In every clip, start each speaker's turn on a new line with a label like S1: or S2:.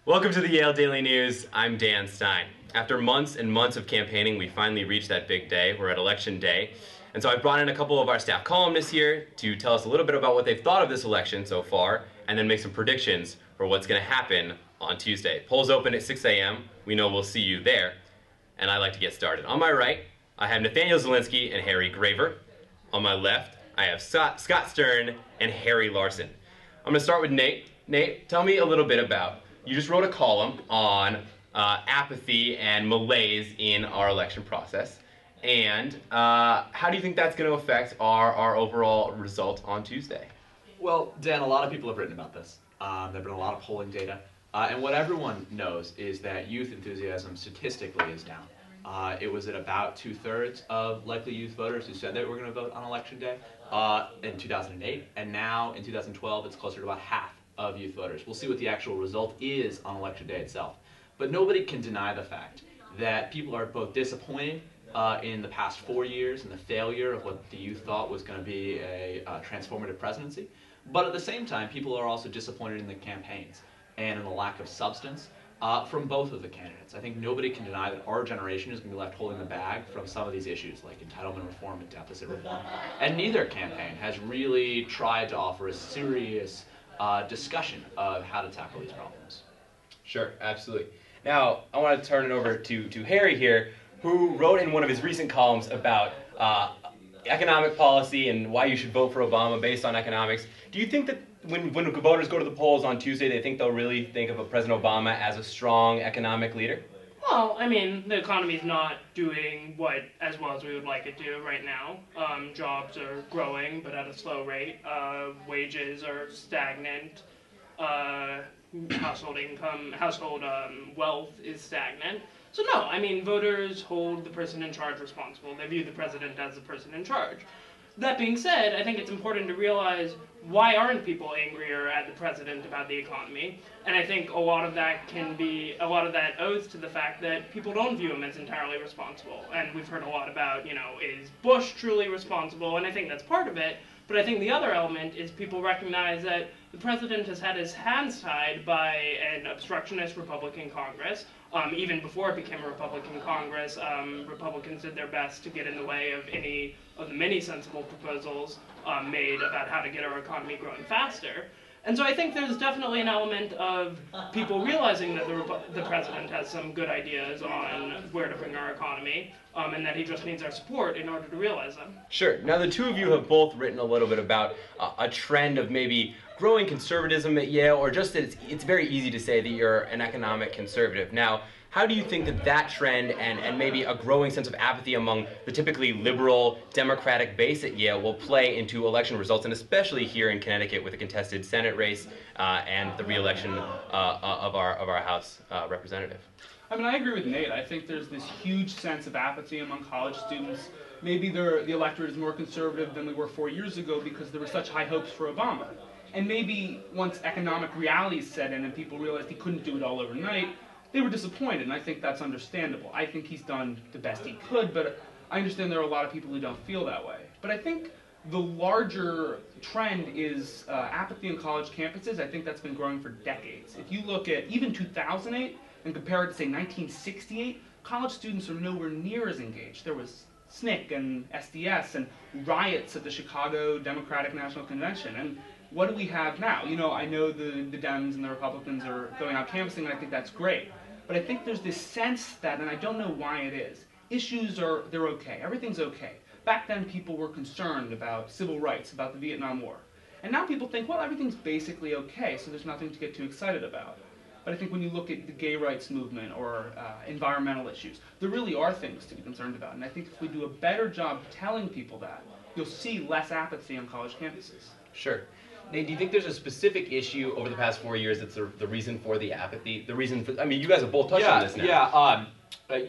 S1: Welcome to the Yale Daily News. I'm Dan Stein. After months and months of campaigning, we finally reached that big day. We're at Election Day. And so I've brought in a couple of our staff columnists here to tell us a little bit about what they've thought of this election so far, and then make some predictions for what's going to happen on Tuesday. Polls open at 6 a.m. We know we'll see you there. And I'd like to get started. On my right, I have Nathaniel Zelinsky and Harry Graver. On my left, I have Scott Stern and Harry Larson. I'm going to start with Nate. Nate, tell me a little bit about, you just wrote a column on apathy and malaise in our election process. And how do you think that's going to affect our overall result on Tuesday?
S2: Well, Dan, a lot of people have written about this. There have been a lot of polling data. And what everyone knows is that youth enthusiasm statistically is down. It was at about 2/3 of likely youth voters who said they were going to vote on Election Day in 2008. And now in 2012, it's closer to about half of youth voters. We'll see what the actual result is on Election Day itself. But nobody can deny the fact that people are both disappointed in the past 4 years and the failure of what the youth thought was going to be a transformative presidency. But at the same time, people are also disappointed in the campaigns and in the lack of substance from both of the candidates. I think nobody can deny that our generation is going to be left holding the bag from some of these issues like entitlement reform and deficit reform. And neither campaign has really tried to offer a serious discussion of how to tackle these problems.
S1: Sure, absolutely. Now, I want to turn it over to Harry here, who wrote in one of his recent columns about economic policy and why you should vote for Obama based on economics. Do you think that when voters go to the polls on Tuesday, they think they'll really think of President Obama as a strong economic leader?
S3: Well, I mean, the economy's not doing as well as we would like it to right now. Jobs are growing, but at a slow rate. Wages are stagnant. Household wealth is stagnant. So no, I mean, voters hold the person in charge responsible. They view the president as the person in charge. That being said, I think it's important to realize, why aren't people angrier at the president about the economy? And I think a lot of that owes to the fact that people don't view him as entirely responsible. And we've heard a lot about, is Bush truly responsible? And I think that's part of it. But I think the other element is people recognize that the president has had his hands tied by an obstructionist Republican Congress. Even before it became a Republican Congress, Republicans did their best to get in the way of any of the many sensible proposals made about how to get our economy growing faster. And so I think there's definitely an element of people realizing that the president has some good ideas on where to bring our economy, and that he just needs our support in order to realize them.
S1: Sure. Now, the two of you have both written a little bit about a trend of maybe growing conservatism at Yale, or just that it's very easy to say that you're an economic conservative. Now, how do you think that trend and maybe a growing sense of apathy among the typically liberal Democratic base at Yale will play into election results, and especially here in Connecticut with a contested Senate race and the re-election of our House representative?
S4: I mean, I agree with Nate. I think there's this huge sense of apathy among college students. Maybe the electorate is more conservative than we were 4 years ago because there were such high hopes for Obama. And maybe once economic realities set in and people realized he couldn't do it all overnight, they were disappointed, and I think that's understandable. I think he's done the best he could, but I understand there are a lot of people who don't feel that way. But I think the larger trend is apathy on college campuses. I think that's been growing for decades. If you look at even 2008 and compare it to, say, 1968, college students are nowhere near as engaged. There was SNCC and SDS and riots at the Chicago Democratic National Convention. And what do we have now? I know the Dems and the Republicans are going out canvassing, and I think that's great. But I think there's this sense that, and I don't know why it is, they're okay. Everything's okay. Back then, people were concerned about civil rights, about the Vietnam War. And now people think, well, everything's basically okay, so there's nothing to get too excited about. But I think when you look at the gay rights movement or environmental issues, there really are things to be concerned about. And I think if we do a better job telling people that, you'll see less apathy on college campuses.
S1: Sure. Nate, do you think there's a specific issue over the past 4 years that's the reason for the apathy? The reason for, I mean, you guys have both touched on this now.
S2: Yeah.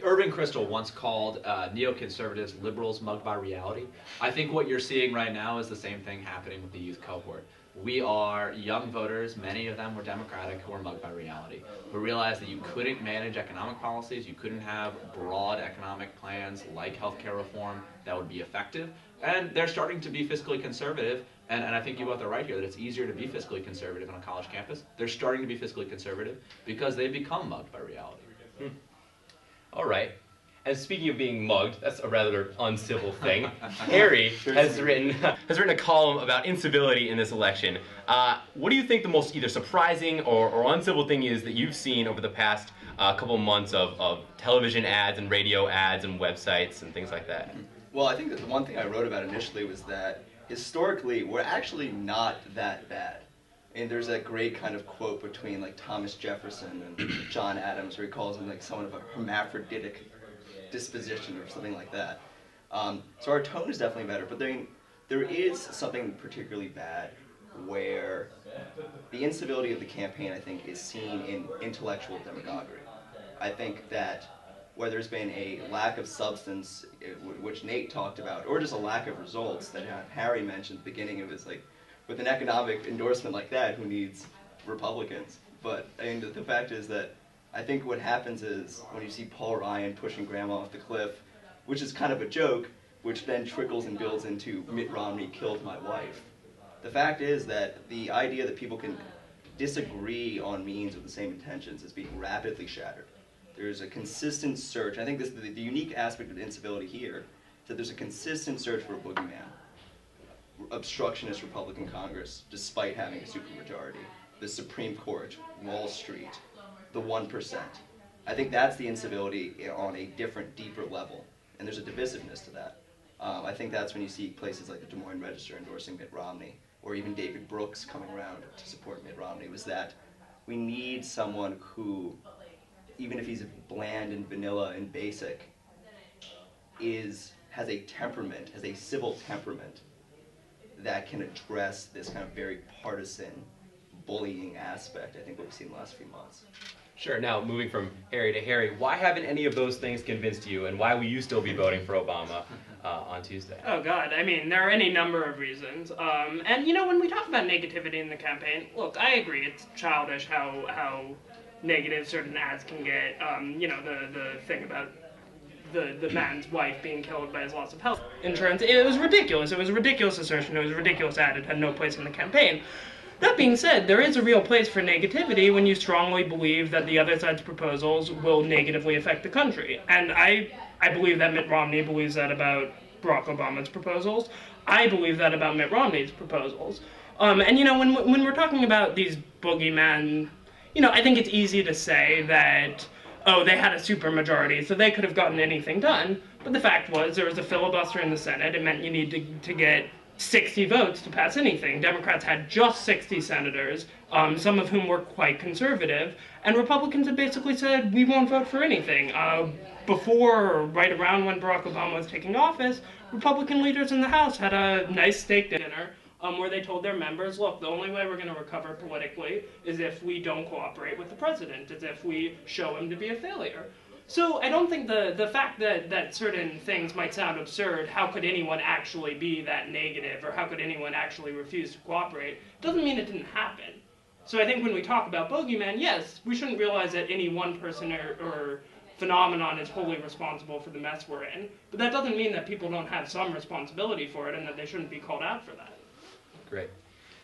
S2: Irving Kristol once called neoconservatives liberals mugged by reality. I think what you're seeing right now is the same thing happening with the youth cohort. We are young voters, many of them were Democratic, who are mugged by reality, who realized that you couldn't manage economic policies, you couldn't have broad economic plans like healthcare reform that would be effective, And they're starting to be fiscally conservative, and I think you both are right here that it's easier to be fiscally conservative on a college campus. They're starting to be fiscally conservative because they've become mugged by reality.
S1: All right. And speaking of being mugged, that's a rather uncivil thing. Harry has written a column about incivility in this election. What do you think the most either surprising or uncivil thing is that you've seen over the past couple months of television ads and radio ads and websites and things like that?
S5: Well, I think that the one thing I wrote about initially was that historically we're actually not that bad. And there's that great kind of quote between like Thomas Jefferson and John Adams where he calls him like someone of a hermaphroditic disposition or something like that. So our tone is definitely better, but there is something particularly bad where the incivility of the campaign, I think, is seen in intellectual demagoguery. I think that where there's been a lack of substance, which Nate talked about, or just a lack of results that Harry mentioned at the beginning of his, like, with an economic endorsement like that, who needs Republicans? But I mean, the fact is that I think what happens is when you see Paul Ryan pushing grandma off the cliff, which is kind of a joke, which then trickles and builds into Mitt Romney killed my wife. The fact is that the idea that people can disagree on means with the same intentions is being rapidly shattered. There's a consistent search. I think this the unique aspect of incivility here is that there's a consistent search for a boogeyman. Obstructionist Republican Congress, despite having a supermajority. The Supreme Court, Wall Street, the 1%. I think that's the incivility on a different, deeper level. And there's a divisiveness to that. I think that's when you see places like the Des Moines Register endorsing Mitt Romney, or even David Brooks coming around to support Mitt Romney, was that we need someone who, even if he's bland and vanilla and basic, has a temperament, has a civil temperament that can address this kind of very partisan bullying aspect, I think, what we've seen in the last few months.
S1: Sure. Now, moving from Harry to Harry, why haven't any of those things convinced you, and why will you still be voting for Obama on Tuesday?
S3: Oh, God. I mean, there are any number of reasons. And, you know, when we talk about negativity in the campaign, look, I agree. It's childish how negative certain ads can get. You know, the thing about the man's wife being killed by his loss of health insurance. It was ridiculous. It was a ridiculous assertion. It was a ridiculous ad. It had no place in the campaign. That being said, there is a real place for negativity when you strongly believe that the other side's proposals will negatively affect the country. And I believe that Mitt Romney believes that about Barack Obama's proposals. I believe that about Mitt Romney's proposals. And, you know, when we're talking about these boogeymen, you know, I think it's easy to say that, oh, they had a supermajority, so they could have gotten anything done. But the fact was, there was a filibuster in the Senate. It meant you need to get 60 votes to pass anything. Democrats had just 60 senators, some of whom were quite conservative, and Republicans had basically said, we won't vote for anything. Before, or right around when Barack Obama was taking office, Republican leaders in the House had a nice steak dinner where they told their members, look, the only way we're going to recover politically is if we don't cooperate with the president, is if we show him to be a failure. So I don't think the fact that certain things might sound absurd, how could anyone actually be that negative, or how could anyone actually refuse to cooperate, doesn't mean it didn't happen. So I think when we talk about bogeyman, yes, we shouldn't realize that any one person or phenomenon is wholly responsible for the mess we're in, but that doesn't mean that people don't have some responsibility for it and that they shouldn't be called out for that.
S1: Great.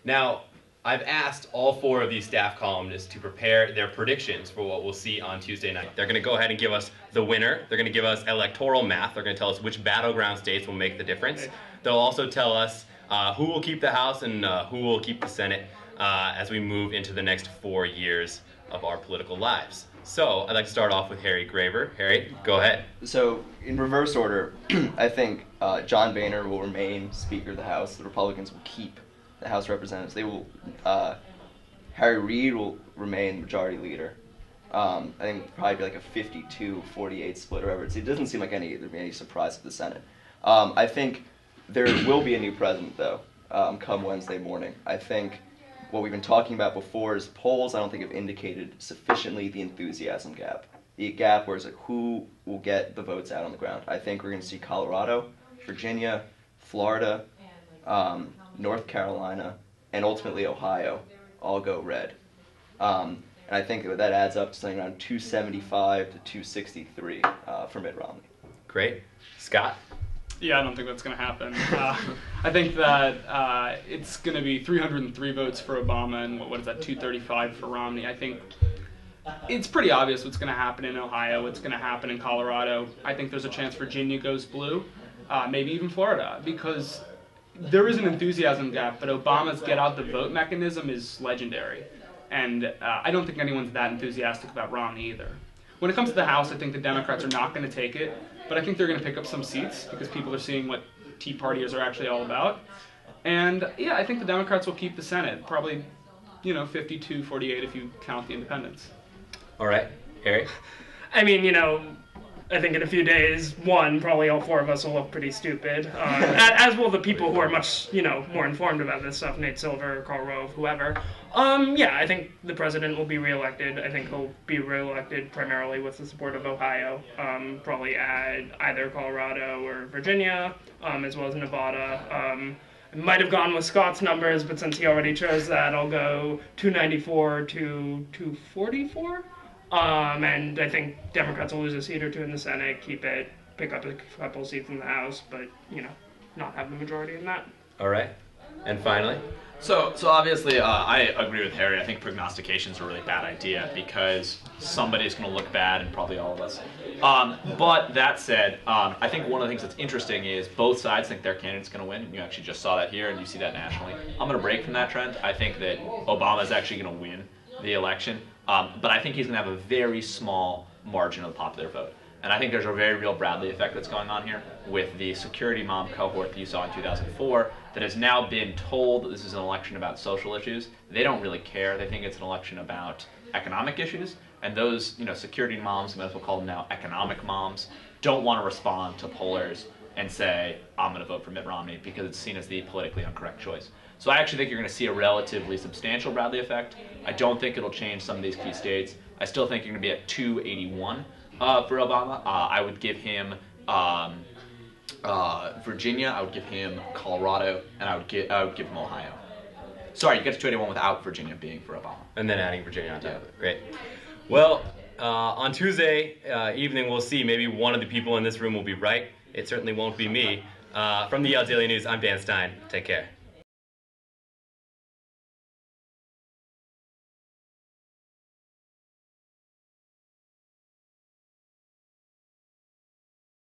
S1: Now, I've asked all four of these staff columnists to prepare their predictions for what we'll see on Tuesday night. They're going to go ahead and give us the winner. They're going to give us electoral math. They're going to tell us which battleground states will make the difference. They'll also tell us who will keep the House and who will keep the Senate as we move into the next 4 years of our political lives. So I'd like to start off with Harry Graver. Harry, go ahead.
S5: So in reverse order, I think John Boehner will remain Speaker of the House. The Republicans will keep the House of Representatives. They will. Harry Reid will remain Majority Leader. I think it'll probably be like a 52-48 split or whatever. It doesn't seem like there'd be any surprise for the Senate. I think there will be a new president though, come Wednesday morning. I think what we've been talking about before is polls. I don't think have indicated sufficiently the enthusiasm gap. The gap where it's like who will get the votes out on the ground. I think we're going to see Colorado, Virginia, Florida, North Carolina, and ultimately Ohio all go red. And I think that adds up to something around 275 to 263 for Mitt Romney.
S1: Great. Scott?
S4: Yeah, I don't think that's going to happen. I think that it's going to be 303 votes for Obama and what is that, 235 for Romney. I think it's pretty obvious what's going to happen in Ohio, what's going to happen in Colorado. I think there's a chance Virginia goes blue, maybe even Florida, because there is an enthusiasm gap, but Obama's get out the vote mechanism is legendary. And I don't think anyone's that enthusiastic about Romney either. When it comes to the House, I think the Democrats are not going to take it, but I think they're going to pick up some seats because people are seeing what Tea Partiers are actually all about. And yeah, I think the Democrats will keep the Senate, probably, 52-48 if you count the independents.
S1: All right, Harry?
S3: I mean, I think in a few days, probably all four of us will look pretty stupid, as will the people who are much, more informed about this stuff, Nate Silver, Karl Rove, whoever. Yeah, I think the president will be reelected. I think he'll be reelected primarily with the support of Ohio, probably at either Colorado or Virginia, as well as Nevada. I might have gone with Scott's numbers, but since he already chose that, I'll go 294 to 244. And I think Democrats will lose a seat or two in the Senate, pick up a couple seats in the House, but, not have the majority in that.
S1: All right. And finally?
S2: So obviously, I agree with Harry. I think prognostication is a really bad idea because somebody's going to look bad, and probably all of us. But that said, I think one of the things that's interesting is both sides think their candidate's going to win. And you actually just saw that here, and you see that nationally. I'm going to break from that trend. I think that Obama's actually going to win the election, but I think he's going to have a very small margin of the popular vote. And I think there's a very real Bradley effect that's going on here with the security mom cohort that you saw in 2004 that has now been told that this is an election about social issues. They don't really care. They think it's an election about economic issues. And those, security moms, we might as well call them now economic moms, don't want to respond to pollers and say, I'm going to vote for Mitt Romney because it's seen as the politically incorrect choice. So I actually think you're going to see a relatively substantial Bradley effect. I don't think it'll change some of these key states. I still think you're going to be at 281. For Obama, I would give him Virginia, I would give him Colorado, and I would give him Ohio. Sorry, you get to 281 without Virginia being for Obama.
S1: And then adding Virginia on top of it. Great. Well, on Tuesday evening, we'll see. Maybe one of the people in this room will be right. It certainly won't be me. From the Yale Daily News, I'm Dan Stein. Take care.